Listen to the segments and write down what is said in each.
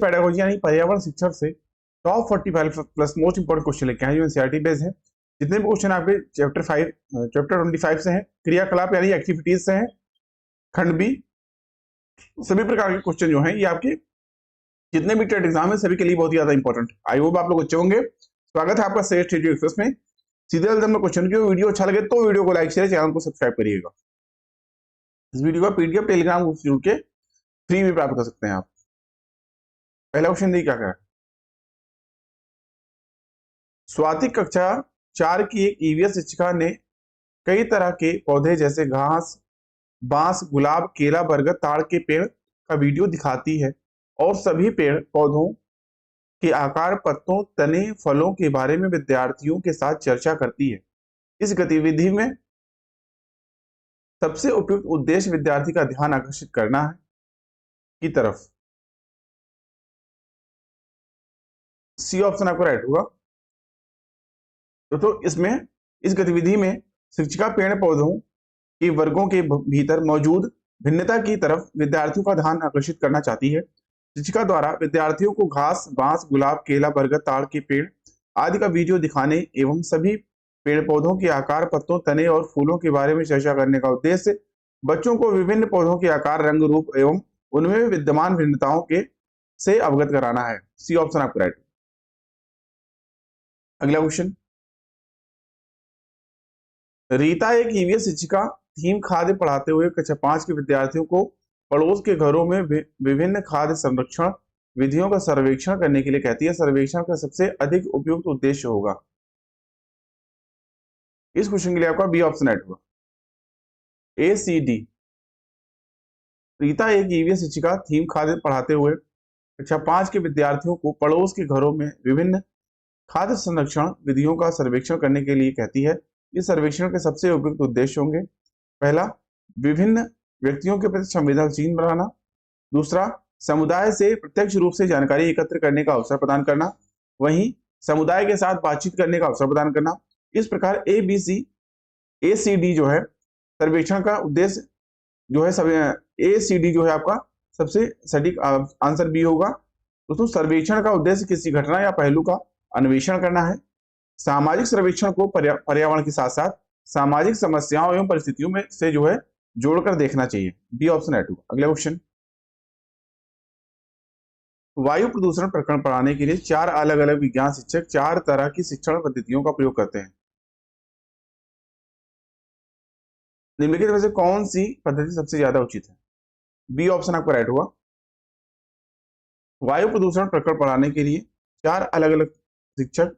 Pedagogy यानी पर्यावरण शिक्षण से top 45 plus most important question लेके आए जो एनसीईआरटी बेस्ड है। जितने भी क्वेश्चन आपके चैप्टर 25 से हैं, क्रियाकलाप यानी एक्टिविटीज से हैं, खंड बी, सभी प्रकार के क्वेश्चन जो हैं ये आपके जितने भी टेट एग्जाम है सभी के लिए बहुत ही ज्यादा इंपॉर्टेंट। आई होप आप लोग अच्छे होंगे। स्वागत है आपका श्रेष्ठ एजुकेशन एक्सप्रेस में। सीधे हम क्वेश्चन की वीडियो अच्छा लगे तो वीडियो को लाइक शेयर, चैनल को सब्सक्राइब करिएगा। इस वीडियो का पीडीएफ टेलीग्राम ग्रुप से जुड़ के फ्री भी प्राप्त कर सकते हैं आप। पहला क्वेश्चन देखिए क्या कहा। स्वाति कक्षा 4 की एक ईवीएस शिक्षिका ने कई तरह के पौधे जैसे घास, बांस, गुलाब, केला, बरगद, ताड़ के पेड़ का वीडियो दिखाती है और सभी पेड़ पौधों के आकार, पत्तों, तने, फलों के बारे में विद्यार्थियों के साथ चर्चा करती है। इस गतिविधि में सबसे उपयुक्त उद्देश्य विद्यार्थी का ध्यान आकर्षित करना है की तरफ। सी ऑप्शन आपको राइट होगा। तो इसमें इस गतिविधि में शिक्षिका पेड़ पौधों के वर्गों के भीतर मौजूद भिन्नता की तरफ विद्यार्थियों का ध्यान आकर्षित करना चाहती है। शिक्षिका द्वारा विद्यार्थियों को घास, बांस, गुलाब, केला, बरगद, ताड़ के पेड़ आदि का वीडियो दिखाने एवं सभी पेड़ पौधों के आकार, पत्तों, तने और फूलों के बारे में चर्चा करने का उद्देश्य बच्चों को विभिन्न पौधों के आकार, रंग, रूप एवं उनमें विद्यमान भिन्नताओं के से अवगत कराना है। सी ऑप्शन आपको राइट। अगला क्वेश्चन। रीता एक ईवीएस शिक्षिका थीम खाद्य पढ़ाते हुए कक्षा 5 के विद्यार्थियों को पड़ोस के घरों में विभिन्न खाद्य संरक्षण विधियों का सर्वेक्षण करने के लिए कहती है। सर्वेक्षण का सबसे अधिक उपयुक्त उद्देश्य होगा। इस क्वेश्चन के लिए आपका बी ऑप्शन राइट होगा। ए सी डी। रीता एक ईवीएस शिक्षिका थीम खाद्य पढ़ाते हुए कक्षा 5 के विद्यार्थियों को पड़ोस के घरों में विभिन्न खाद्य संरक्षण विधियों का सर्वेक्षण करने के लिए कहती है। इस सर्वेक्षण के सबसे उपयुक्त उद्देश्य होंगे, पहला, विभिन्न व्यक्तियों के प्रति संवेदनशील बनाना, दूसरा, समुदाय से प्रत्यक्ष रूप से जानकारी एकत्र करने का अवसर प्रदान करना, वहीं समुदाय के साथ बातचीत करने का अवसर प्रदान करना। इस प्रकार ए सी डी जो है सर्वेक्षण का उद्देश्य जो है ए सी डी जो है आपका सबसे सटीक आंसर बी होगा। दोस्तों, सर्वेक्षण का उद्देश्य किसी घटना या पहलू का अन्वेषण करना है। सामाजिक सर्वेक्षण को पर्यावरण के साथ साथ सामाजिक समस्याओं एवं परिस्थितियों में से जो है जोड़कर देखना चाहिए। बी ऑप्शन राइट होगा। अगला क्वेश्चन। वायु प्रदूषण प्रकरण पढ़ाने के लिए 4 अलग अलग विज्ञान शिक्षक 4 तरह की शिक्षण पद्धतियों का प्रयोग करते हैं। निम्नलिखित में से कौन सी पद्धति सबसे ज्यादा उचित है? बी ऑप्शन आपका राइट होगा। वायु प्रदूषण प्रकरण पढ़ाने के लिए 4 अलग अलग शिक्षक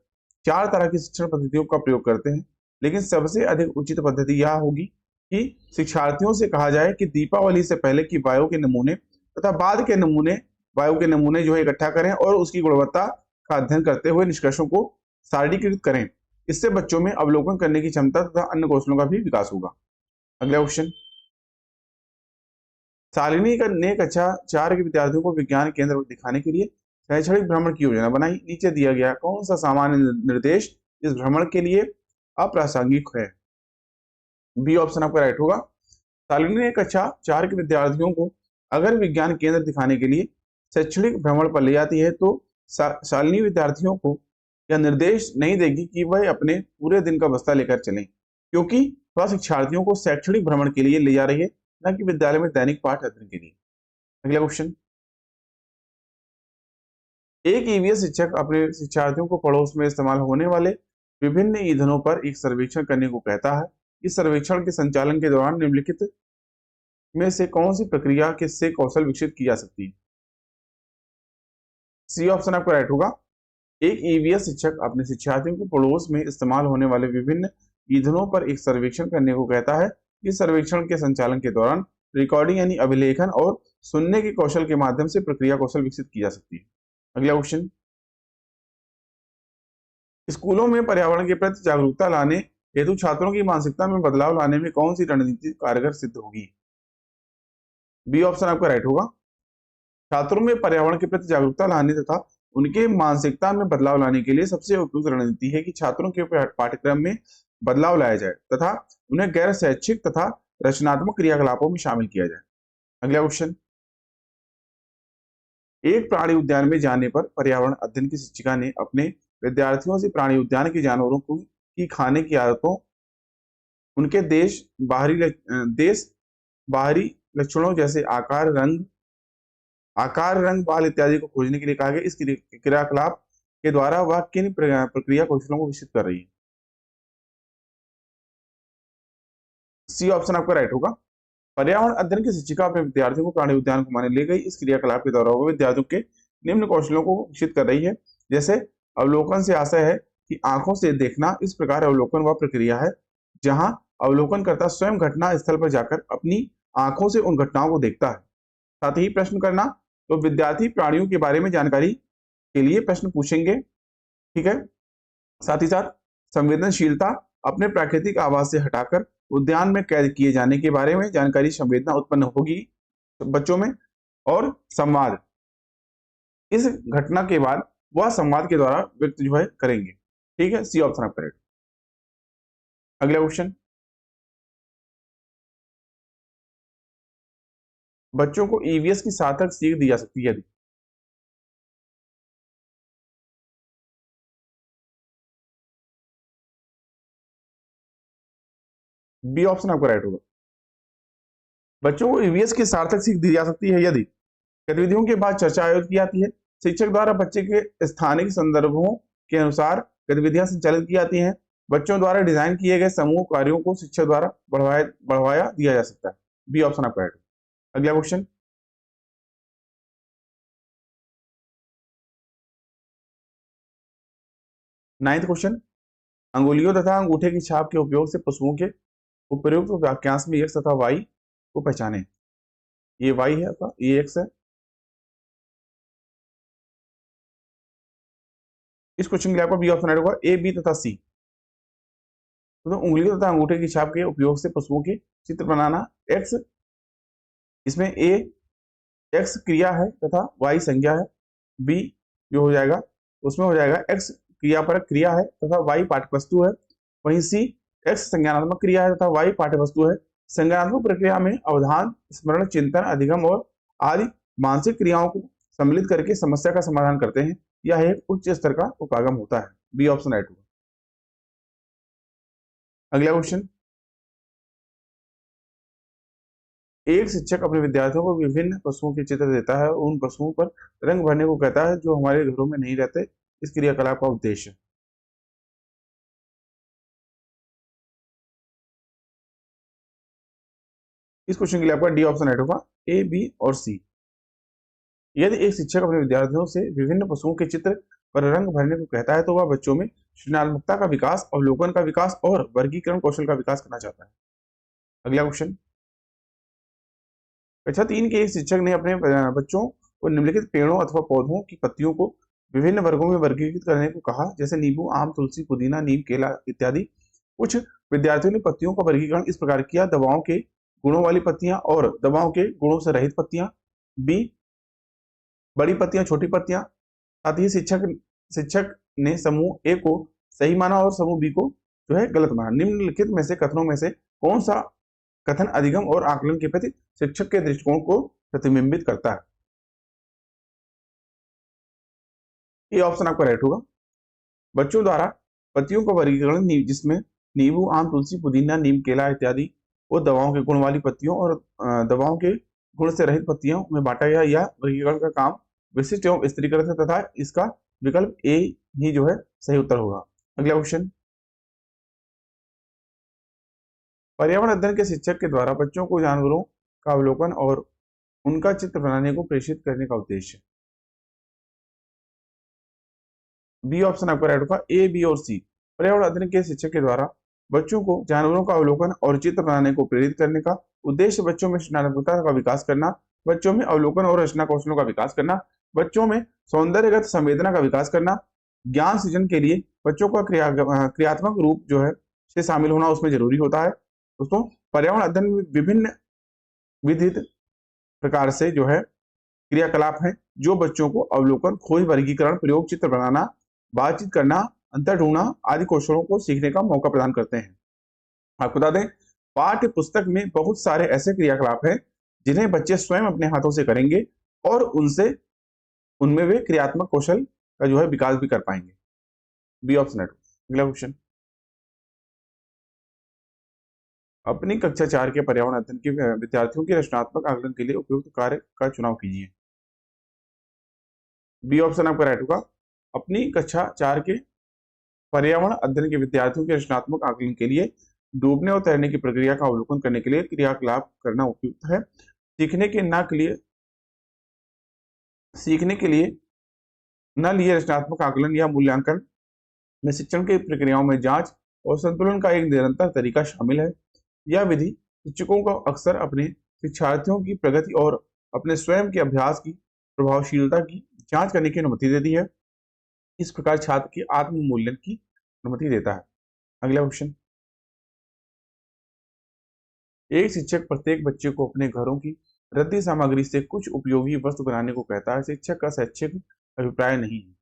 4 तरह की शिक्षण पद्धतियों का प्रयोग करते हैं, लेकिन सबसे अधिक उचित पद्धति यह होगी कि शिक्षार्थियों से कहा जाए कि दीपावली से पहले की वायु के नमूने तथा बाद के वायु के नमूने जो है इकट्ठा करें और उसकी गुणवत्ता का अध्ययन करते हुए निष्कर्षों को सारणीकृत करें। इससे बच्चों में अवलोकन करने की क्षमता तथा अन्य कौशलों का भी विकास होगा। अगला क्वेश्चन। शालिनी ने कक्षा 4 के विद्यार्थियों को विज्ञान केंद्र दिखाने के लिए शैक्षणिक भ्रमण की योजना बनाई। नीचे दिया गया कौन सा सामान्य निर्देश इस भ्रमण के लिए अप्रासंगिक है? बी ऑप्शन आपका राइट होगा। शालिनी ने कक्षा 4 के विद्यार्थियों को अगर विज्ञान केंद्र दिखाने के लिए शैक्षणिक भ्रमण पर ले जाती है तो शालिनी विद्यार्थियों को यह निर्देश नहीं देगी कि वह अपने पूरे दिन का बस्ता लेकर चलें, क्योंकि वह शिक्षार्थियों को शैक्षणिक भ्रमण के लिए ले जा रही है, न कि विद्यालय में दैनिक पाठ अध्ययन के लिए। अगला क्वेश्चन। एक ईवीएस शिक्षक अपने शिक्षार्थियों को पड़ोस में इस्तेमाल होने वाले विभिन्न ईंधनों पर एक सर्वेक्षण करने को कहता है। इस सर्वेक्षण के संचालन के दौरान निम्नलिखित में से कौन सी प्रक्रिया किससे कौशल विकसित की जा सकती है? सी ऑप्शन आपका राइट होगा। एक ईवीएस शिक्षक अपने शिक्षार्थियों को पड़ोस में इस्तेमाल होने वाले विभिन्न ईंधनों पर एक सर्वेक्षण करने को कहता है। इस सर्वेक्षण के संचालन के दौरान रिकॉर्डिंग यानी अभिलेखन और सुनने के कौशल के माध्यम से प्रक्रिया कौशल विकसित की जा सकती है। अगला क्वेश्चन। स्कूलों में पर्यावरण के प्रति जागरूकता लाने हेतु छात्रों की मानसिकता में बदलाव लाने में कौन सी रणनीति कारगर सिद्ध होगी? बी ऑप्शन आपका राइट होगा। छात्रों में पर्यावरण के प्रति जागरूकता लाने तथा उनके मानसिकता में बदलाव लाने के लिए सबसे उपयुक्त रणनीति है कि छात्रों के पाठ्यक्रम में बदलाव लाया जाए तथा उन्हें गैर शैक्षिक तथा रचनात्मक क्रियाकलापों में शामिल किया जाए। अगला क्वेश्चन। एक प्राणी उद्यान में जाने पर पर्यावरण अध्ययन की शिक्षिका ने अपने विद्यार्थियों से प्राणी उद्यान के जानवरों को की खाने की आदतों, उनके देश बाहरी लक्षणों जैसे आकार, रंग, बाल इत्यादि को खोजने के लिए कहा गया। इस क्रियाकलाप के द्वारा वह किन प्रक्रिया कौशलों को विकसित कर रही है? सी ऑप्शन आपका राइट होगा। पर्यावरण अध्ययन की शिक्षिका अपने विद्यार्थियों को प्राणी उद्यान घुमाने ले गई। इस क्रियाकलाप के दौरान वो विद्यार्थियों के निम्न कौशलों को विकसित कर रही है। जैसे अवलोकन से आशय है कि आंखों से देखना। इस प्रकार अवलोकन वह प्रक्रिया है जहां अवलोकनकर्ता स्वयं घटना स्थल पर जाकर अपनी आंखों से उन घटनाओं को देखता है। साथ ही प्रश्न करना, तो विद्यार्थी प्राणियों के बारे में जानकारी के लिए प्रश्न पूछेंगे। ठीक है। साथ ही साथ संवेदनशीलता, अपने प्राकृतिक आवास से हटाकर उद्यान में कैद किए जाने के बारे में जानकारी संवेदना उत्पन्न होगी बच्चों में। और संवाद, इस घटना के बाद वह संवाद के द्वारा व्यक्त जो है करेंगे। ठीक है, सी ऑप्शन आप करेक्ट। अगला क्वेश्चन, बच्चों को ईवीएस की सार्थक सीख दी जा सकती है यदि? बी ऑप्शन आपका राइट होगा। बच्चों को ईवीएस की सार्थक सीख दी जा सकती है यदि गतिविधियों के बाद चर्चा आयोजित की जाती है, शिक्षक द्वारा बच्चे के स्थानिक संदर्भों के अनुसार गतिविधियां संचालित की जाती हैं, बच्चों द्वारा डिजाइन किए गए समूह कार्यों को शिक्षक द्वारा बढ़ाया दिया जा सकता है। बी ऑप्शन आपका राइट। अगला क्वेश्चन, नाइन्थ क्वेश्चन, अंगुलियों तथा अंगूठे की छाप के उपयोग से पशुओं के उपयुक्त वाक्यांश में एक्स तथा वाई को पहचाने। ये वाई है आपका, ये एक्स है। इस क्वेश्चन के लिए आपका बी ऑप्शन राइट होगा। ए, बी तथा सी। तो उंगलियों तथा अंगूठे की छाप के उपयोग से पशुओं के चित्र बनाना, एक्स, इसमें ए एक्स क्रिया है तथा वाई संज्ञा है। बी जो हो जाएगा उसमें हो जाएगा एक्स क्रियापरक क्रिया है तथा वाई पाठ्यवस्तु है। वहीं सी एक्स संज्ञानात्मक क्रिया है तथा वाई पाठ्यवस्तु है। संज्ञानात्मक प्रक्रिया में अवधान, स्मरण, चिंतन, अधिगम और आदि मानसिक क्रियाओं को सम्मिलित करके समस्या का समाधान करते हैं। यह एक उच्च स्तर का उपागम होता है। बी ऑप्शन राइट होगा। अगला क्वेश्चन, एक शिक्षक अपने विद्यार्थियों को विभिन्न पशुओं के चित्र देता है और उन पशुओं पर रंग भरने को कहता है जो हमारे घरों में नहीं रहते। इस क्रियाकलाप का उद्देश्य? इस क्वेश्चन के लिए आपका डी ऑप्शन राइट होगा। ए, बी और सी। यदि एक शिक्षक अपने विद्यार्थियों से विभिन्न पशुओं के चित्र पर रंग भरने को कहता है तो वह बच्चों में सृजनात्मकता का विकास, अवलोकन का विकास और वर्गीकरण कौशल का विकास करना चाहता है। अगला क्वेश्चन, कक्षा 3 के एक शिक्षक ने अपने बच्चों को निम्नलिखित पेड़ों अथवा पौधों की पत्तियों को विभिन्न वर्गों में वर्गीकृत करने को कहा, जैसे नींबू, आम, तुलसी, पुदीना, नीम, केला इत्यादि। कुछ विद्यार्थियों ने पत्तियों का वर्गीकरण इस प्रकार किया: दवाओं के गुणों वाली पत्तियां और दवाओं के गुणों से रहित पत्तियां। बी, बड़ी पत्तियां, छोटी पत्तियां। साथ ही शिक्षक ने समूह ए को सही माना और समूह बी को जो है गलत माना। निम्नलिखित में से कथनों में से कौन सा कथन अधिगम और आकलन के प्रति शिक्षक के दृष्टिकोण को प्रतिबिंबित करता है? ये ऑप्शन आपका राइट होगा। बच्चों द्वारा पत्तियों का वर्गीकरण जिसमें नींबू, आम, तुलसी, पुदीना, नीम, केला इत्यादि वो दवाओं के गुण वाली पत्तियों और दवाओं के गुण से रहित पत्तियों में बांटा गया। यह वर्गीकरण का काम विशिष्ट एवं स्त्रीकृत है तथा इसका विकल्प ए ही जो है सही उत्तर होगा। अगला क्वेश्चन, पर्यावरण अध्ययन के शिक्षक के द्वारा बच्चों को जानवरों का अवलोकन और उनका चित्र बनाने को प्रेषित करने का उद्देश्य? बी ऑप्शन आपका राइट होगा। ए, बी और सी। पर्यावरण अध्ययन के शिक्षक के द्वारा बच्चों को जानवरों का अवलोकन और चित्र बनाने को प्रेरित करने का उद्देश्य बच्चों में सृजनात्मकता का विकास करना, बच्चों में अवलोकन और रचना कौशलों का विकास करना, बच्चों में सौंदर्यगत संवेदना का विकास करना, ज्ञान सृजन के लिए बच्चों का क्रियात्मक रूप जो है से शामिल होना उसमें जरूरी होता है। दोस्तों, पर्यावरण अध्ययन में विभिन्न विधित प्रकार से जो है क्रियाकलाप हैं जो बच्चों को अवलोकन, खोज, वर्गीकरण, प्रयोग, चित्र बनाना, बातचीत करना, अंतर ढूंढना आदि कौशलों को सीखने का मौका प्रदान करते हैं। आपको बता दें, पाठ्य पुस्तक में बहुत सारे ऐसे क्रियाकलाप हैं जिन्हें बच्चे स्वयं अपने हाथों से करेंगे और उनसे उनमें वे क्रियात्मक कौशल का जो है विकास भी कर पाएंगे। बी ऑप्शन है। अगला क्वेश्चन, अपनी कक्षा 4 के पर्यावरण अध्ययन के विद्यार्थियों के रचनात्मक आकलन के लिए उपयुक्त कार्य का चुनाव कीजिए। बी ऑप्शन आपका राइट होगा। अपनी कक्षा 4 के पर्यावरण अध्ययन के विद्यार्थियों के रचनात्मक आकलन के लिए डूबने और तैरने की प्रक्रिया का अवलोकन करने के लिए क्रियाकलाप करना उपयुक्त है। सीखने के लिए न लिए रचनात्मक आकलन या मूल्यांकन में शिक्षण की प्रक्रियाओं में जांच और संतुलन का एक निरंतर तरीका शामिल है। यह विधि शिक्षकों को अक्सर अपने शिक्षार्थियों की प्रगति और अपने स्वयं के अभ्यास की प्रभावशीलता की जांच करने की अनुमति देती है। इस प्रकार छात्र के आत्म मूल्यांकन की अनुमति देता है। अगला क्वेश्चन, एक शिक्षक प्रत्येक बच्चे को अपने घरों की रद्दी सामग्री से कुछ उपयोगी वस्तु बनाने को कहता है। शिक्षक का शैक्षिक अभिप्राय नहीं है।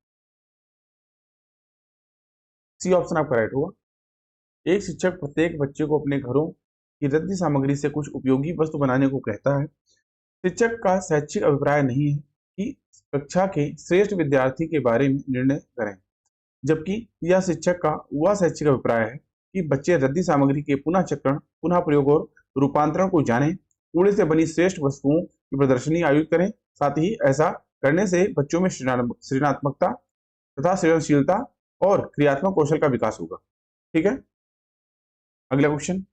सी ऑप्शन आपका राइट होगा। एक शिक्षक प्रत्येक बच्चे को अपने घरों की रद्दी सामग्री से कुछ उपयोगी वस्तु बनाने को कहता है। शिक्षक का शैक्षिक अभिप्राय नहीं है कि कक्षा के श्रेष्ठ विद्यार्थी के बारे में निर्णय करें, जबकि यह शिक्षक का वह शैक्षिक अभिप्राय है कि बच्चे रद्दी सामग्री के पुनः चक्रण, पुनः प्रयोग और रूपांतरण को जानें, कूड़े से बनी श्रेष्ठ वस्तुओं की प्रदर्शनी आयोजित करें। साथ ही ऐसा करने से बच्चों में सृजनात्मकता तथा सृजनशीलता और क्रियात्मक कौशल का विकास होगा। ठीक है, अगला क्वेश्चन,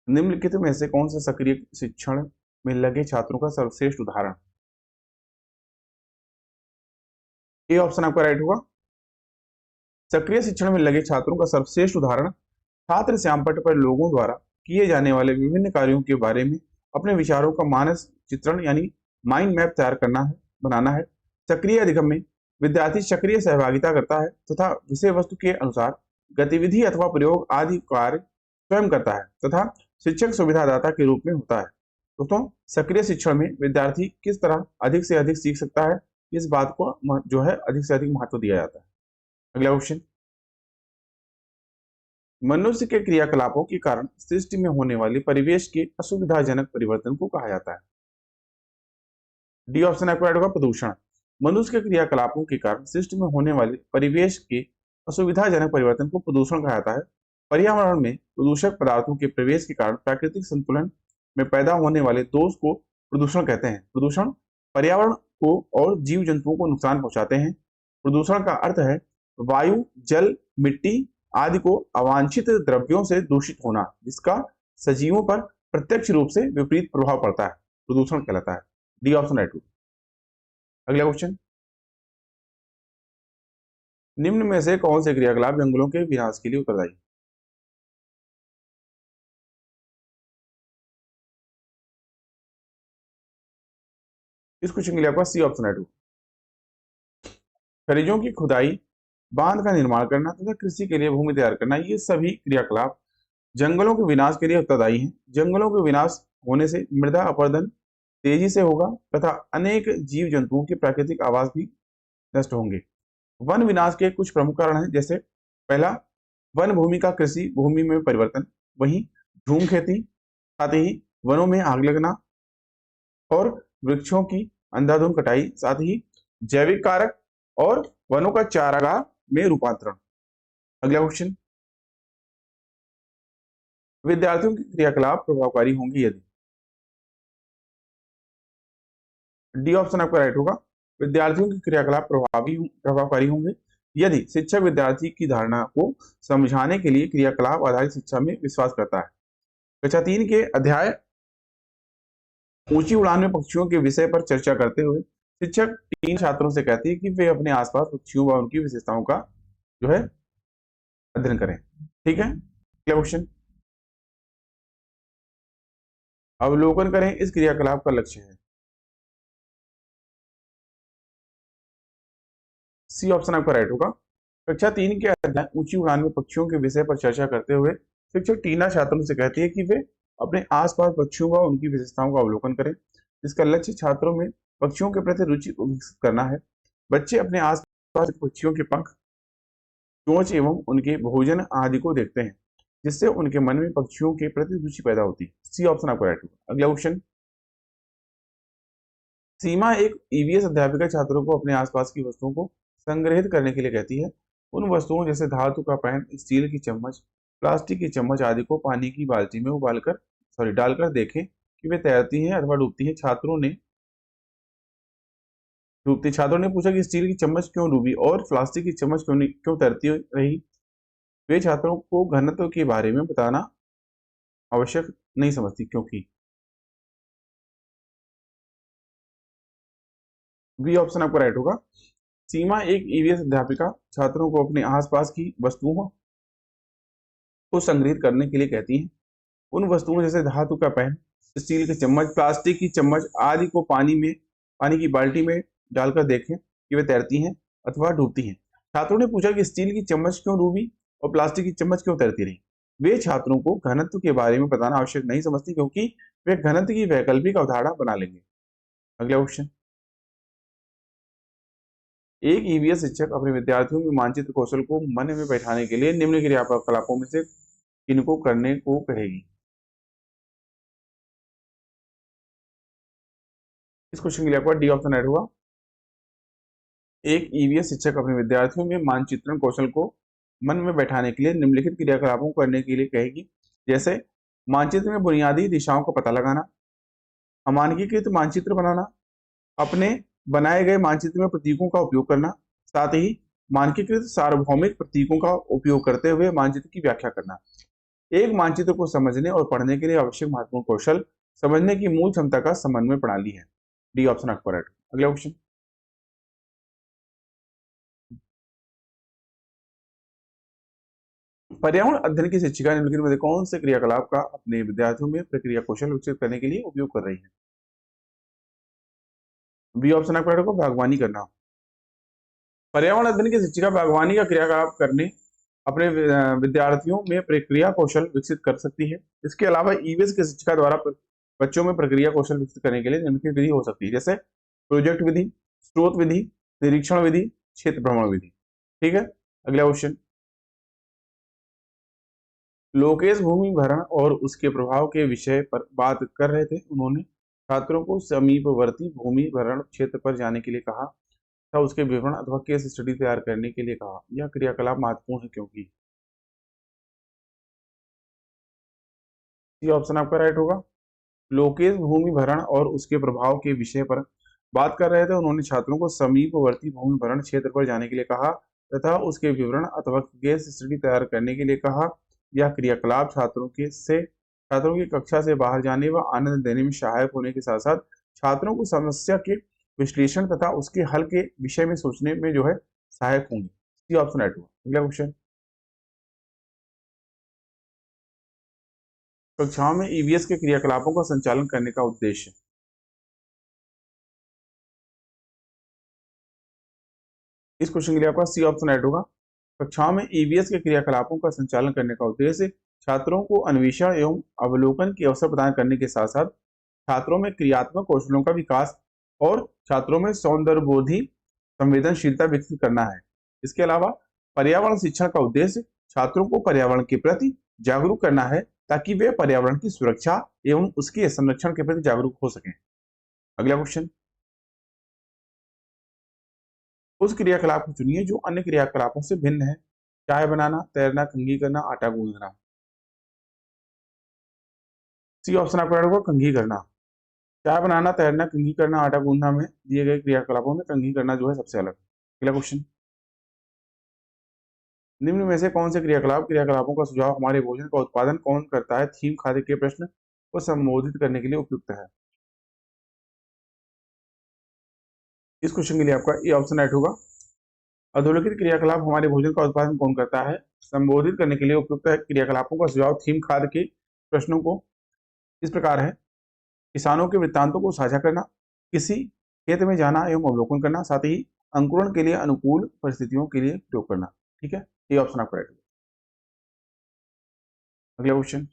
निम्नलिखित में से कौन सा सक्रिय शिक्षण में लगे छात्रों का सर्वश्रेष्ठ उदाहरण? ए ऑप्शन आपका राइट होगा। सक्रिय शिक्षण में लगे छात्रों का सर्वश्रेष्ठ उदाहरण छात्र श्यामपट्ट पर लोगों द्वारा किए जाने वाले विभिन्न कार्यों के बारे में अपने विचारों का मानस चित्रण यानी माइंड मैप तैयार करना है, बनाना है। सक्रिय अधिगम में विद्यार्थी सक्रिय सहभागिता करता है तथा विषय वस्तु के अनुसार गतिविधि अथवा प्रयोग आदि कार्य स्वयं करता है तथा शिक्षक सुविधादाता के रूप में होता है। दोस्तों, सक्रिय शिक्षण में विद्यार्थी किस तरह अधिक से अधिक सीख सकता है, इस बात को जो है अधिक से अधिक महत्व दिया जाता है। अगला क्वेश्चन, मनुष्य के क्रियाकलापों के कारण सृष्टि में होने वाले परिवेश के असुविधाजनक परिवर्तन को कहा जाता है। डी ऑप्शन आपका राइट होगा, प्रदूषण। मनुष्य के क्रियाकलापों के कारण सृष्टि में होने वाले परिवेश के असुविधाजनक परिवर्तन को प्रदूषण कहा जाता है। पर्यावरण में प्रदूषक पदार्थों के प्रवेश के कारण प्राकृतिक संतुलन में पैदा होने वाले दोष को प्रदूषण कहते हैं। प्रदूषण पर्यावरण को और जीव जंतुओं को नुकसान पहुंचाते हैं। प्रदूषण का अर्थ है वायु, जल, मिट्टी आदि को अवांछित द्रव्यों से दूषित होना, जिसका सजीवों पर प्रत्यक्ष रूप से विपरीत प्रभाव पड़ता है, प्रदूषण कहलाता है। D option right. अगला क्वेश्चन, निम्न में से कौन से क्रियाकलाप जंगलों के विनाश के लिए उत्तरदायी? इस क्वेश्चन के लिए आपका सी ऑप्शन राइट। खनिजों की खुदाई, बांध का निर्माण करना तथा कृषि के लिए भूमि तैयार करना, ये सभी क्रियाकलाप जंगलों के विनाश के लिए उत्तरदायी हैं। जंगलों के विनाश होने से मृदा अपरदन तेजी से होगा तथा अनेक जीव जंतुओं के प्राकृतिक आवास भी नष्ट होंगे। वन विनाश के कुछ प्रमुख कारण हैं, जैसे पहला, वन भूमि का कृषि भूमि में परिवर्तन, वहीं धूम खेती, साथ ही वनों में आग लगना और वृक्षों की अंधाधुंध कटाई, साथ ही जैविक कारक और वनों का चारागाह में रूपांतरण। अगला क्वेश्चन, विद्यार्थियों के क्रियाकलाप प्रभावकारी होंगे यदि? डी ऑप्शन आपका राइट होगा। विद्यार्थियों के क्रियाकलाप प्रभावकारी होंगे यदि शिक्षक विद्यार्थी की धारणा को समझाने के लिए क्रियाकलाप आधारित शिक्षा में विश्वास करता है। कक्षा 3 के अध्याय ऊंची उड़ान में पक्षियों के विषय पर चर्चा करते हुए शिक्षक 3 छात्रों से कहती है कि वे अपने आसपास पक्षियों व उनकी विशेषताओं का जो है अध्ययन करें। ठीक है, अगला क्वेश्चन, अवलोकन करें इस क्रियाकलाप का लक्ष्य है। सी ऑप्शन आपका राइट होगा। कक्षा 3 के अध्याय ऊंची उड़ान में पक्षियों के विषय पर चर्चा करते हुए शिक्षक 3 छात्रों से कहती है कि वे अपने आसपास पक्षियों व उनकी विशेषताओं का अवलोकन करें। इसका लक्ष्य छात्रों में पक्षियों के प्रति रुचि विकसित करना है। बच्चे अपने आसपास पक्षियों के पंख, चोंच एवं उनके भोजन आदि को देखते हैं, जिससे उनके मन में पक्षियों के प्रति रुचि पैदा होती है। सी ऑप्शन आपका राइट होगा। अगला क्वेश्चन, सीमा एक ईवीएस अध्यापिका छात्रों को अपने आसपास की वस्तुओं को संग्रहित करने के लिए कहती है। उन वस्तुओं जैसे धातु का पेन, स्टील की चम्मच, प्लास्टिक की चम्मच आदि को पानी की बाल्टी में डालकर देखें कि वे तैरती हैं अथवा डूबती हैं। छात्रों ने पूछा कि स्टील की चम्मच क्यों डूबी और प्लास्टिक की चम्मच क्यों तैरती रही। वे छात्रों को घनत्व के बारे में बताना आवश्यक नहीं समझती, क्योंकि बी ऑप्शन आपका राइट होगा। सीमा एक ईवीएस अध्यापिका छात्रों को अपने आसपास की वस्तुओं को संग्रहित करने के लिए कहती है। उन वस्तुओं जैसे धातु का पेन, स्टील की चम्मच, प्लास्टिक की चम्मच आदि को पानी की बाल्टी में डालकर देखें कि वे तैरती हैं अथवा डूबती हैं। छात्रों ने पूछा कि स्टील की चम्मच क्यों डूबी और प्लास्टिक की चम्मच क्यों तैरती रही। वे छात्रों को घनत्व के बारे में बताना आवश्यक नहीं समझती, क्योंकि वे घनत्व की वैकल्पिक अवधारणा बना लेंगे। अगला क्वेश्चन, एक ईवीएस शिक्षक अपने विद्यार्थियों में मानचित्र कौशल को मन में बैठाने के लिए निम्न क्रियाकलापों में से किनको करने को कहेगी। इस क्वेश्चन के लिए आपका डी ऑप्शन ऐड हुआ। एक ईवीएस शिक्षक अपने विद्यार्थियों में मानचित्रण कौशल को मन में बैठाने के लिए निम्नलिखित क्रियाकलापों को करने के लिए कहेगी, जैसे मानचित्र में बुनियादी दिशाओं का पता लगाना, अमानकीकृत मानचित्र बनाना, अपने बनाए गए मानचित्र में प्रतीकों का उपयोग करना, साथ ही मानकीकृत सार्वभौमिक प्रतीकों का उपयोग करते हुए मानचित्र की व्याख्या करना। एक मानचित्र को समझने और पढ़ने के लिए आवश्यक महत्वपूर्ण कौशल समझने की मूल क्षमता का समन्वय प्रणाली है। डी ऑप्शन आपका राइट। अगला क्वेश्चन, पर्यावरण अध्ययन की शिक्षिका निम्नलिखित में से कौन से क्रियाकलाप का अपने विद्यार्थियों में प्रक्रिया कौशल विकसित करने के लिए उपयोग कर रही है। बी ऑप्शन आपका राइट होगा, बागवानी करना। पर्यावरण अध्ययन की शिक्षिका बागवानी का क्रियाकलाप करने अपने विद्यार्थियों में प्रक्रिया कौशल विकसित कर सकती है। इसके अलावा ईवीएस की शिक्षिका द्वारा बच्चों में प्रक्रिया कौशल विकसित करने के लिए निम्नलिखित विधि हो सकती है, जैसे प्रोजेक्ट विधि, स्रोत विधि, निरीक्षण विधि, क्षेत्र भ्रमण विधि। ठीक है, अगला क्वेश्चन, लोकेश भूमि भरण और उसके प्रभाव के विषय पर बात कर रहे थे। उन्होंने छात्रों को समीपवर्ती भूमि भरण क्षेत्र पर जाने के लिए कहा तथा उसके विवरण अथवा केस स्टडी तैयार करने के लिए कहा। यह क्रियाकलाप महत्वपूर्ण है क्योंकि ये ऑप्शन आपका राइट होगा। लोकेश भूमि भरण और उसके प्रभाव के विषय पर बात कर रहे थे। उन्होंने छात्रों को समीपवर्ती भूमि भरण क्षेत्र पर जाने के लिए कहा तथा उसके विवरण अथवा केस स्टडी तैयार करने के लिए कहा। यह क्रियाकलाप छात्रों की कक्षा से बाहर जाने व आनंद देने में सहायक होने के साथ साथ छात्रों को समस्या के विश्लेषण तथा उसके हल के विषय में सोचने में जो है सहायक होंगे। सी ऑप्शन राइट हुआ। अगला क्वेश्चन, कक्षाओं में ईवीएस के क्रियाकलापों का संचालन करने का उद्देश्य। इस क्वेश्चन के लिए आपका सी ऑप्शन राइट होगा। कक्षाओं में ईवीएस के क्रियाकलापों का संचालन करने का उद्देश्य छात्रों को अन्वेषण एवं अवलोकन के अवसर प्रदान करने के साथ साथ छात्रों में क्रियात्मक कौशलों का विकास और छात्रों में सौंदर्यबोधी संवेदनशीलता विकसित करना है। इसके अलावा पर्यावरण शिक्षा का उद्देश्य छात्रों को पर्यावरण के प्रति जागरूक करना है ताकि वे पर्यावरण की सुरक्षा एवं उसके संरक्षण के प्रति जागरूक हो सकें। अगला क्वेश्चन, उस क्रियाकलाप को चुनिए जो अन्य क्रियाकलापों से भिन्न है। चाय बनाना, तैरना, कंघी करना, आटा गूंदना। सी ऑप्शन आपका होगा, कंघी करना। चाय बनाना, तैरना, कंघी करना, आटा गूंदना में दिए गए क्रियाकलापों में कंघी करना जो है सबसे अलग। अगला क्वेश्चन, निम्न में से कौन से क्रियाकलापों का सुझाव हमारे भोजन का उत्पादन कौन करता है थीम खाद्य के प्रश्न को संबोधित करने के लिए उपयुक्त है। इस क्वेश्चन के लिए आपका ए ऑप्शन राइट होगा। अधोलिखित क्रियाकलाप हमारे भोजन का उत्पादन कौन करता है संबोधित करने के लिए उपयुक्त है। क्रियाकलापों का सुझाव थीम खाद्य के प्रश्नों को इस प्रकार है, किसानों के वृत्तांतों को साझा करना, किसी खेत में जाना एवं अवलोकन करना, साथ ही अंकुरण के लिए अनुकूल परिस्थितियों के लिए प्रयोग करना। ठीक है, ये ऑप्शन आपका राइट होगा। अगला क्वेश्चन,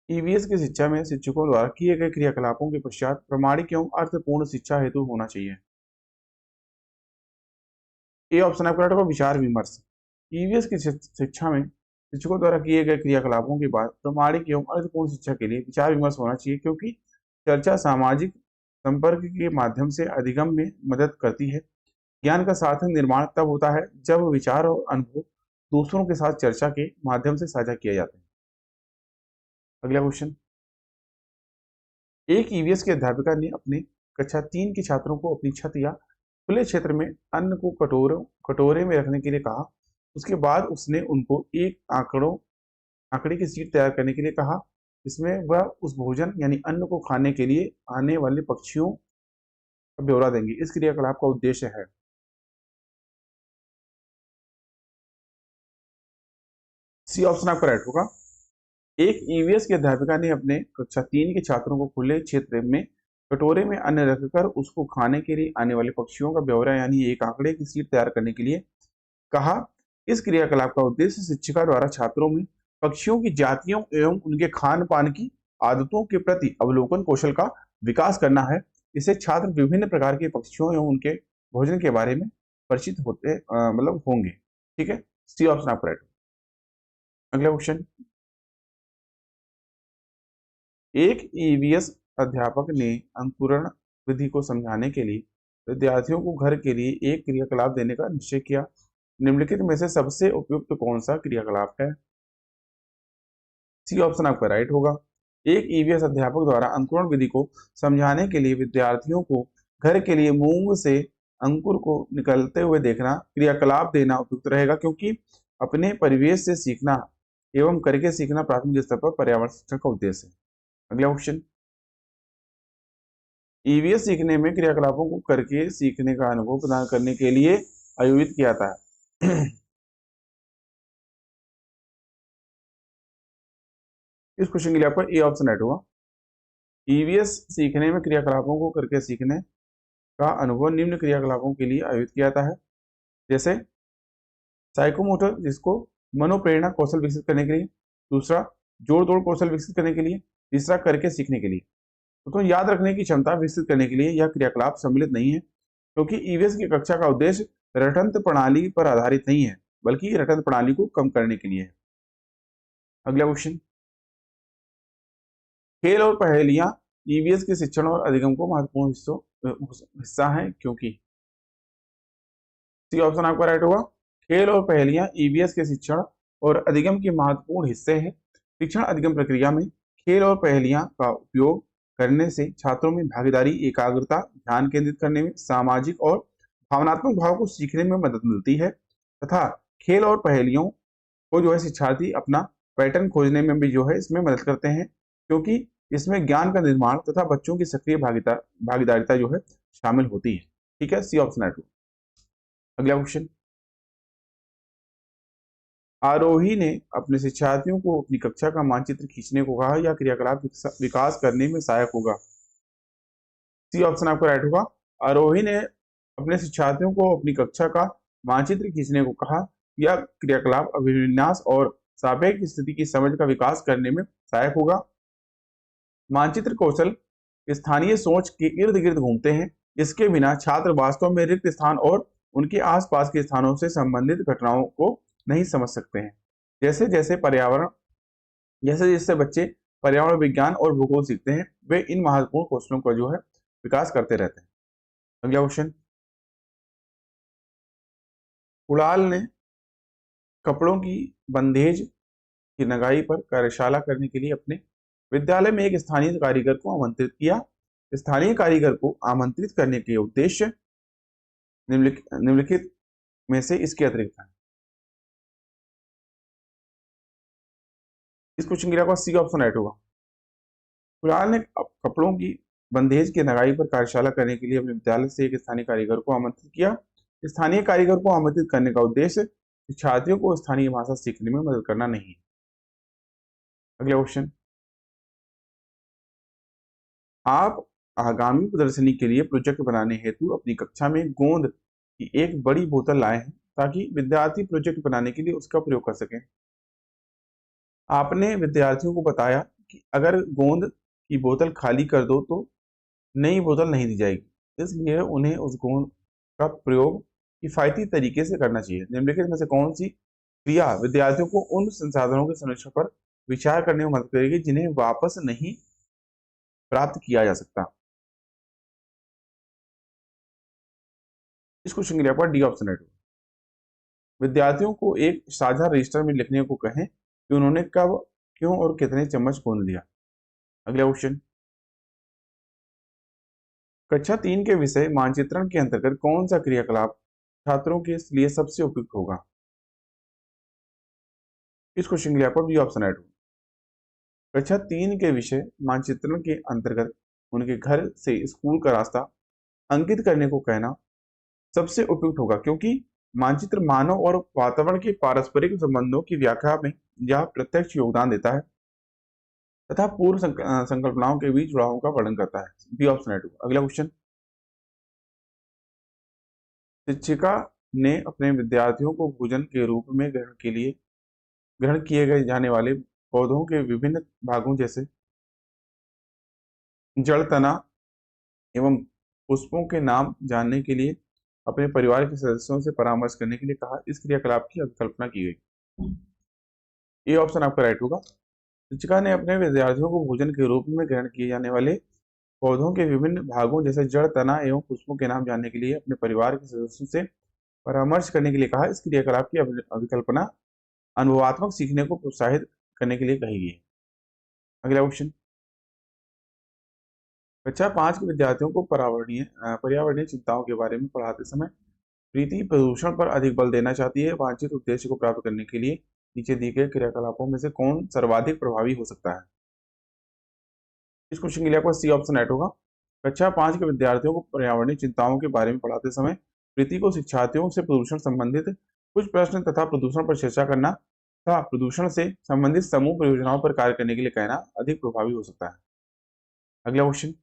ईवीएस की शिक्षा में शिक्षकों द्वारा किए गए क्रियाकलापों के पश्चात प्रामाणिक एवं अर्थपूर्ण शिक्षा हेतु होना चाहिए। ये ऑप्शन आपका राइट होगा, विचार विमर्श। ईवीएस की शिक्षा में शिक्षकों द्वारा किए गए क्रियाकलापों के बाद प्रामाणिक एवं अर्थपूर्ण शिक्षा के लिए विचार विमर्श होना चाहिए, क्योंकि चर्चा सामाजिक संपर्क के माध्यम से अधिगम में मदद करती है। ज्ञान का सार्थक निर्माण तब होता है जब विचार और अनुभव दूसरों के साथ चर्चा के माध्यम से साझा किए जाते हैं। अगला क्वेश्चन, एक ईवीएस की अध्यापिका ने अपने कक्षा 3 के छात्रों को अपनी छत या खुले क्षेत्र में अन्न को कटोरे में रखने के लिए कहा। उसके बाद उसने उनको एक आंकड़े की शीट तैयार करने के लिए कहा। इसमें वह उस भोजन यानी अन्न को खाने के लिए आने वाले पक्षियों का ब्यौरा देंगे। इस क्रियाकलाप का उद्देश्य है। सी ऑप्शन आपका राइट होगा। एक ईवीएस की अध्यापिका ने अपने कक्षा 3 के छात्रों को खुले क्षेत्र में कटोरे में अन्न रखकर उसको खाने के लिए आने वाले पक्षियों का ब्यौरा यानी एक आंकड़े की शीट तैयार करने के लिए कहा। इस क्रियाकलाप का उद्देश्य शिक्षिका द्वारा छात्रों में पक्षियों की जातियों एवं उनके खान पान की आदतों के प्रति अवलोकन कौशल का विकास करना है। इससे छात्र विभिन्न प्रकार के पक्षियों एवं उनके भोजन के बारे में परिचित होंगे। ठीक है, सी ऑप्शन आपका राइट। अगला क्वेश्चन, एक ईवीएस अध्यापक ने अंकुरण विधि को समझाने के लिए विद्यार्थियों को घर के लिए एक क्रियाकलाप देने का निश्चय किया। निम्नलिखित में से सबसे उपयुक्त कौन सा क्रियाकलाप है? सी ऑप्शन आपका राइट होगा। एक ईवीएस अध्यापक द्वारा अंकुरण विधि को समझाने के लिए विद्यार्थियों को घर के लिए मूंग से अंकुर को निकलते हुए देखना क्रियाकलाप देना उपयुक्त रहेगा, क्योंकि अपने परिवेश से सीखना एवं करके सीखना प्राथमिक स्तर पर पर्यावरण शिक्षण का उद्देश्य है। अगला क्वेश्चन, ईवीएस सीखने में क्रियाकलापों को करके सीखने का अनुभव प्रदान करने के लिए आयोजित किया जाता है। इस क्वेश्चन के लिए आपका ए ऑप्शन राइट होगा। ईवीएस सीखने में क्रियाकलापों को करके सीखने का अनुभव निम्न क्रियाकलापों के लिए आयोजित किया जाता है, जैसे साइकोमोटर जिसको मनोप्रेरणा कौशल विकसित करने के लिए, दूसरा जोड़ तोड़ कौशल विकसित करने के लिए, तीसरा करके सीखने के लिए। तो याद रखने की क्षमता विकसित करने के लिए यह क्रियाकलाप सम्मिलित नहीं है, क्योंकि ईवीएस की कक्षा का उद्देश्य रटंत प्रणाली पर आधारित नहीं है, बल्कि रटंत प्रणाली को कम करने के लिए है। अगला क्वेश्चन, खेल और पहेलियां ईवीएस के शिक्षण और अधिगम को महत्वपूर्ण हिस्सा है, क्योंकि सी ऑप्शन आपका राइट होगा। खेल और पहेलियां ईवीएस के शिक्षण और अधिगम के महत्वपूर्ण हिस्से हैं। शिक्षण अधिगम प्रक्रिया में खेल और पहेलियां का उपयोग करने से छात्रों में भागीदारी, एकाग्रता, ध्यान केंद्रित करने में, सामाजिक और भावनात्मक भाव को सीखने में मदद मिलती है तथा खेल और पहेलियों को जो है शिक्षार्थी अपना पैटर्न खोजने में भी जो है इसमें मदद करते हैं, क्योंकि इसमें ज्ञान का निर्माण तथा बच्चों की सक्रिय भागीदारिता जो है शामिल होती है। ठीक है, सी ऑप्शन राइट। अगला क्वेश्चन, आरोही ने अपने शिक्षार्थियों को अपनी कक्षा का मानचित्र खींचने को कहा। यह क्रियाकलाप विकास करने में सहायक होगा। सी ऑप्शन आपका राइट होगा। आरोही ने अपने शिक्षार्थियों को अपनी कक्षा का मानचित्र खींचने को कहा। यह क्रियाकलाप अभिविन्यास और सापेक्ष स्थिति की समझ का विकास करने में सहायक होगा। मानचित्र कौशल स्थानीय सोच के इर्द गिर्द घूमते हैं। इसके बिना छात्र वास्तव में रिक्त स्थान और उनके आसपास के स्थानों से संबंधित घटनाओं को नहीं समझ सकते हैं। जैसे जैसे बच्चे पर्यावरण विज्ञान और भूगोल सीखते हैं, वे इन महत्वपूर्ण कौशलों का जो है विकास करते रहते हैं। अगला क्वेश्चन, कुणाल ने कपड़ों की बंदेज की नगाई पर कार्यशाला करने के लिए अपने विद्यालय में एक स्थानीय कारीगर को आमंत्रित किया। स्थानीय कारीगर को आमंत्रित करने के उद्देश्य निम्नलिखित में से इसके अतिरिक्त है। इस क्वेश्चन के लिए सी ऑप्शन राइट होगा। कुणाल ने कपड़ों की बंदेज की नगाई पर कार्यशाला करने के लिए अपने विद्यालय से एक स्थानीय कारीगर को आमंत्रित किया। स्थानीय कारीगर को आमंत्रित करने का उद्देश्य छात्रों को स्थानीय भाषा सीखने में मदद करना नहीं है। अगला क्वेश्चन, आप आगामी प्रदर्शनी के लिए प्रोजेक्ट बनाने हेतु अपनी कक्षा में गोंद की एक बड़ी बोतल लाए हैं, ताकि विद्यार्थी प्रोजेक्ट बनाने के लिए उसका प्रयोग कर सकें। आपने विद्यार्थियों को बताया कि अगर गोंद की बोतल खाली कर दो तो नई बोतल नहीं दी जाएगी, इसलिए उन्हें उस गोंद का प्रयोग किफायती तरीके से करना चाहिए। निम्नलिखित में से कौन सी क्रिया विद्यार्थियों को उन संसाधनों के संरक्षण पर विचार करने में मदद करेगी जिन्हें वापस नहीं प्राप्त किया जा सकता? इस क्वेश्चन के लिए आपका डी ऑप्शन राइट होगा। विद्यार्थियों को एक साझा रजिस्टर में लिखने को कहें कि उन्होंने कब, क्यों और कितने चम्मच खून लिया। अगला क्वेश्चन, कक्षा 3 के विषय मानचित्रण के अंतर्गत कौन सा क्रियाकलाप छात्रों के लिए सबसे उपयुक्त होगा। इस क्वेश्चन के लिए आपको बी ऑप्शन राइट होगा। कक्षा 3 के विषय मानचित्रण के अंतर्गत उनके घर से स्कूल का रास्ता अंकित करने को कहना सबसे उपयुक्त होगा, क्योंकि मानचित्र मानव और वातावरण के पारस्परिक संबंधों की व्याख्या में यह प्रत्यक्ष योगदान देता है तथा पूर्व संकल्पनाओं के बीच जुड़ावों का वर्णन करता है। बी ऑप्शन राइट होगा। अगला क्वेश्चन, शिक्षिका ने अपने विद्यार्थियों को भोजन के रूप में ग्रहण किए गए जाने वाले पौधों के विभिन्न भागों जैसे जड़, तना एवं पुष्पों के नाम जानने के लिए अपने परिवार के सदस्यों से परामर्श करने के लिए कहा। इस क्रियाकलाप की अभिकल्पना की गई। ये ऑप्शन आपका राइट होगा। शिक्षिका ने अपने विद्यार्थियों को भोजन के रूप में ग्रहण किए जाने वाले पौधों के विभिन्न भागों जैसे जड़, तना एवं पुष्पों के नाम जानने के लिए अपने परिवार के सदस्यों से परामर्श करने के लिए कहा। इस क्रियाकलाप की अभिकल्पना अनुभवात्मक सीखने को प्रोत्साहित करने के लिए कही गई है। अगला क्वेश्चन, कक्षा 5 के विद्यार्थियों को पर्यावरणीय चिंताओं के बारे में पढ़ाते समय प्रीति प्रदूषण पर अधिक बल देना चाहती है। वांछित उद्देश्य को प्राप्त करने के लिए नीचे दिए गए क्रियाकलापों में से कौन सर्वाधिक प्रभावी हो सकता है। इस क्वेश्चन के लिए आपका सी ऑप्शन राइट होगा। कक्षा 5 के विद्यार्थियों को पर्यावरणीय चिंताओं के बारे में पढ़ाते समय प्रीति को शिक्षार्थियों से प्रदूषण संबंधित कुछ प्रश्न तथा प्रदूषण पर चर्चा करना तथा प्रदूषण से संबंधित समूह परियोजनाओं पर कार्य करने के लिए कहना अधिक प्रभावी हो सकता है। अगला क्वेश्चन,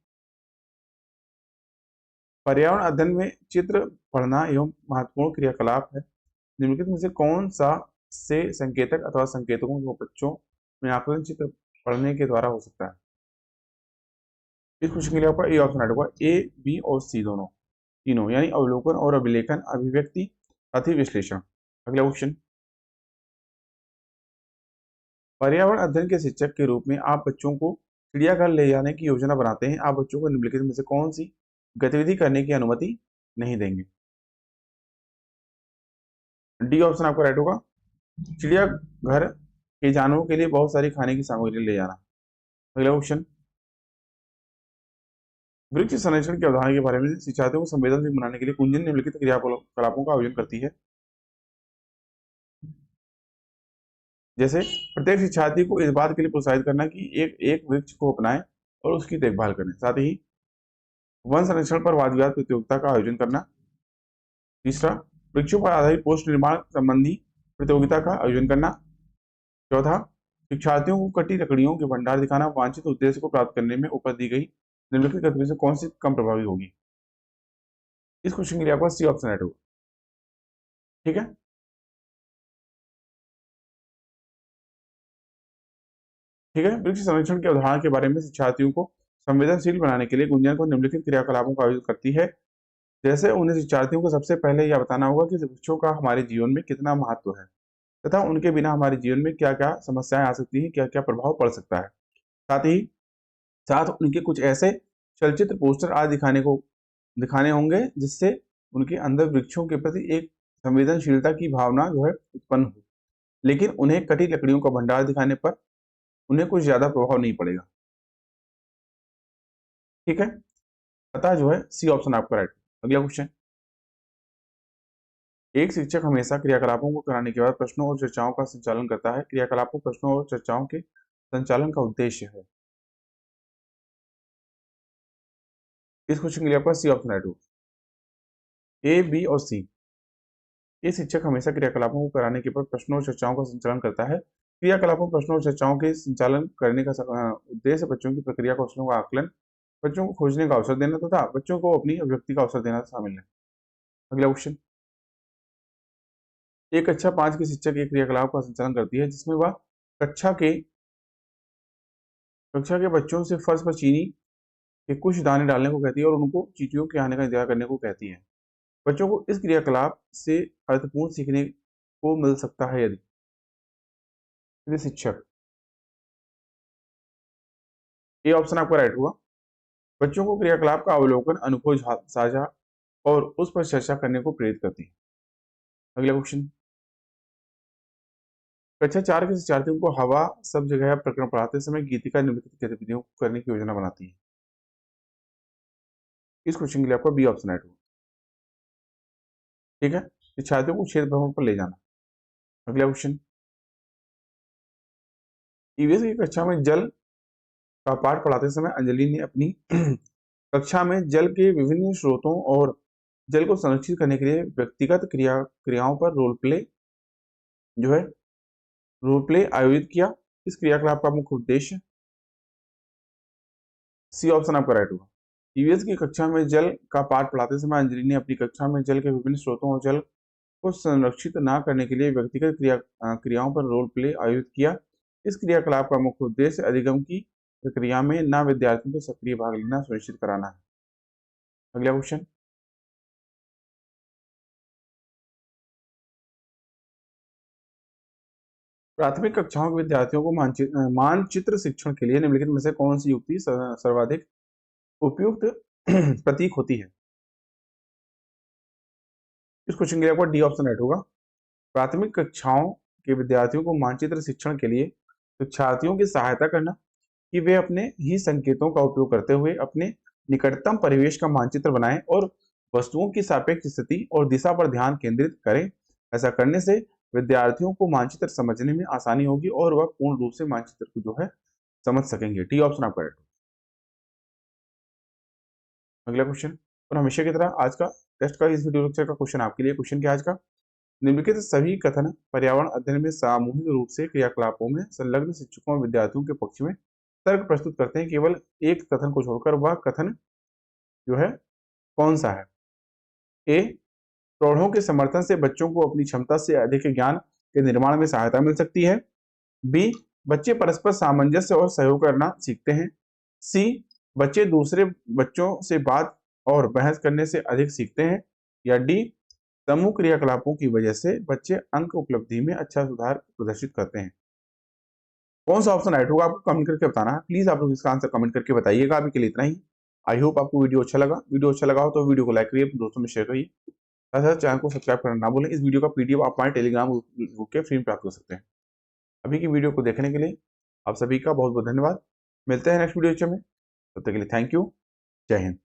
पर्यावरण अध्ययन में चित्र पढ़ना एवं महत्वपूर्ण क्रियाकलाप है। निम्नलिखित में से कौन सा से संकेतक अथवा संकेतकों को बच्चों में आकलन चित्र पढ़ने के द्वारा हो सकता है। इस क्वेश्चन के लिए आपका ए ऑप्शन राइट होगा। ए, बी और सी तीनों यानी अवलोकन और अभिलेखन, अभिव्यक्ति, अति विश्लेषण। अगला क्वेश्चन, पर्यावरण अध्ययन के शिक्षक के रूप में आप बच्चों को चिड़ियाघर ले जाने की योजना बनाते हैं। आप बच्चों को निम्नलिखित में से कौन सी गतिविधि करने की अनुमति नहीं देंगे। डी ऑप्शन आपका राइट होगा। चिड़ियाघर के जानवरों के लिए बहुत सारी खाने की सामग्री ले जाना। अगला क्वेश्चन, वृक्ष संरक्षण की अवधारणा के बारे में शिक्षार्थियों को संवेदनशील बनाने के लिए कुंजन निम्नलिखित क्रियाकलापों का आयोजन करती है। जैसे प्रत्येक शिक्षार्थी को इस बात के लिए प्रोत्साहित करना कि एक एक वृक्ष को अपनाएं और उसकी देखभाल करें। साथ ही वन संरक्षण पर वाद विवाद प्रतियोगिता का आयोजन करना। तीसरा, वृक्षों पर आधारित पोस्ट निर्माण संबंधी प्रतियोगिता का आयोजन करना। चौथा, शिक्षार्थियों को कटी लकड़ियों के भंडार दिखाना। वांछित उद्देश्य को प्राप्त करने में ऊपर दी गई निम्नलिखित गतिविधि से कौन सी कम प्रभावी होगी। इस क्वेश्चन के लिए आपका सी ऑप्शन राइट होगा। ठीक है, वृक्ष संरक्षण की अवधारणा के बारे में शिक्षार्थियों को संवेदनशील बनाने के लिए गुंजन को निम्नलिखित क्रियाकलापों का आयोजन करती है। जैसे उन्हें शिक्षार्थियों को सबसे पहले यह बताना होगा कि वृक्षों का हमारे जीवन में कितना महत्व है तथा उनके बिना हमारे जीवन में क्या क्या समस्याएं आ सकती हैं, क्या क्या प्रभाव पड़ सकता है। साथ उनके कुछ ऐसे चलचित्र, पोस्टर आदि दिखाने होंगे जिससे उनके अंदर वृक्षों के प्रति एक संवेदनशीलता की भावना जो है उत्पन्न हो। लेकिन उन्हें कटी लकड़ियों का भंडार दिखाने पर उन्हें कुछ ज्यादा प्रभाव नहीं पड़ेगा। ठीक है, अतः जो है सी ऑप्शन आपका राइट। अगला क्वेश्चन, एक शिक्षक हमेशा क्रियाकलापों को कराने के बाद प्रश्नों और चर्चाओं का संचालन करता है। क्रियाकलापों, प्रश्नों और चर्चाओं के संचालन का उद्देश्य है। इस क्वेश्चन के लिए आपका सी ऑप्शन राइट होगा। ए, बी और सी। ये शिक्षक हमेशा क्रियाकलापों को कराने के बाद प्रश्नों और चर्चाओं का संचालन करता है। क्रियाकलापों, प्रश्नों और चर्चाओं के संचालन करने का उद्देश्य बच्चों की प्रक्रिया कौशलों का आकलन, बच्चों को खोजने का अवसर देना तथा बच्चों को अपनी अभिव्यक्ति का अवसर देना शामिल है। अगला क्वेश्चन, एक कक्षा 5 की शिक्षक एक क्रियाकलाप का संचालन करती है जिसमें वह कक्षा के बच्चों से फर्श पर चीनी के कुछ दाने डालने को कहती है और उनको चींटियों के आने का इंतजार करने को कहती है। बच्चों को इस क्रियाकलाप से अर्थपूर्ण सीखने को मिल सकता है यदि शिक्षक। ये ऑप्शन आपका राइट हुआ। बच्चों को क्रियाकलाप का अवलोकन, अनुभव साझा और उस पर चर्चा करने को प्रेरित करती है। अगला क्वेश्चन, कक्षा 4 के शिक्षार्थियों को हवा सब जगह प्रकरण पढ़ाते समय गीतिका निम्नलिखित गतिविधियों को करने की योजना बनाती है। इस क्वेश्चन के लिए आपका बी ऑप्शन राइट होगा। ठीक है, शिक्षार्थियों को क्षेत्र भ्रमण पर ले जाना। अगला क्वेश्चन, ईवीएस की कक्षा में जल का पाठ पढ़ाते समय अंजलि ने अपनी कक्षा में जल के विभिन्न स्रोतों और जल को संरक्षित करने के लिए व्यक्तिगत क्रियाओं पर रोल प्ले आयोजित किया। इस क्रियाकलाप का मुख्य उद्देश्य, सी ऑप्शन आपका राइट होगा। ईवीएस की कक्षा में जल का पाठ पढ़ाते समय अंजलि ने अपनी कक्षा में जल के विभिन्न स्रोतों और जल को संरक्षित न करने के लिए व्यक्तिगत क्रियाओं पर रोल प्ले आयोजित किया। इस क्रियाकलाप का मुख्य उद्देश्य अधिगम की प्रक्रिया में न विद्यार्थियों को सक्रिय भाग लेना सुनिश्चित कराना है। अगला क्वेश्चन, प्राथमिक कक्षाओं के विद्यार्थियों को मानचित्र शिक्षण के लिए निम्नलिखित में से कौन सी युक्ति सर्वाधिक उपयुक्त प्रतीक होती है। इस क्वेश्चन के लिए आपको डी ऑप्शन राइट होगा। प्राथमिक कक्षाओं के विद्यार्थियों को मानचित्र शिक्षण के लिए शिक्षार्थियों की सहायता करना कि वे अपने ही संकेतों का उपयोग करते हुए अपने निकटतम परिवेश का मानचित्र बनाएं और वस्तुओं की सापेक्ष स्थिति और दिशा पर ध्यान केंद्रित करें। ऐसा करने से विद्यार्थियों को मानचित्र समझने में आसानी होगी और वह पूर्ण रूप से मानचित्र को जो है समझ सकेंगे। टी ऑप्शन आपका राइट। अगला क्वेश्चन, और हमेशा की तरह आज का टेस्ट का इस वीडियो लेक्चर का क्वेश्चन आपके लिए। क्वेश्चन क्या आज का, निम्नलिखित सभी कथन पर्यावरण अध्ययन में सामूहिक रूप से क्रियाकलापों में संलग्न शिक्षकों और विद्यार्थियों के पक्ष में तर्क प्रस्तुत करते हैं। केवल एक कथन को छोड़कर, वह कथन जो है कौन सा है। ए, प्रौढ़ों के समर्थन से बच्चों को अपनी क्षमता से अधिक ज्ञान के निर्माण में सहायता मिल सकती है। बी, बच्चे परस्पर सामंजस्य और सहयोग करना सीखते हैं। सी, बच्चे दूसरे बच्चों से बात और बहस करने से अधिक सीखते हैं। या डी, समूह क्रियाकलापों की वजह से बच्चे अंक उपलब्धि में अच्छा सुधार प्रदर्शित करते हैं। कौन सा ऑप्शन राइट होगा आपको कमेंट करके बताना है। प्लीज आप लोग इसका आंसर कमेंट करके बताइएगा। अभी के लिए इतना ही। आई होप आपको वीडियो अच्छा लगा। वीडियो अच्छा लगा हो तो वीडियो को लाइक करिए, अपने दोस्तों में शेयर करिए, साथ साथ चैनल को सब्सक्राइब करना ना भूलें। इस वीडियो का पीडीएफ आप हमारे टेलीग्राम ग्रुप के फ्री में प्राप्त कर सकते हैं। अभी की वीडियो को देखने के लिए आप सभी का बहुत बहुत धन्यवाद। मिलते हैं नेक्स्ट वीडियो में, तब तक के लिए थैंक यू। जय हिंद।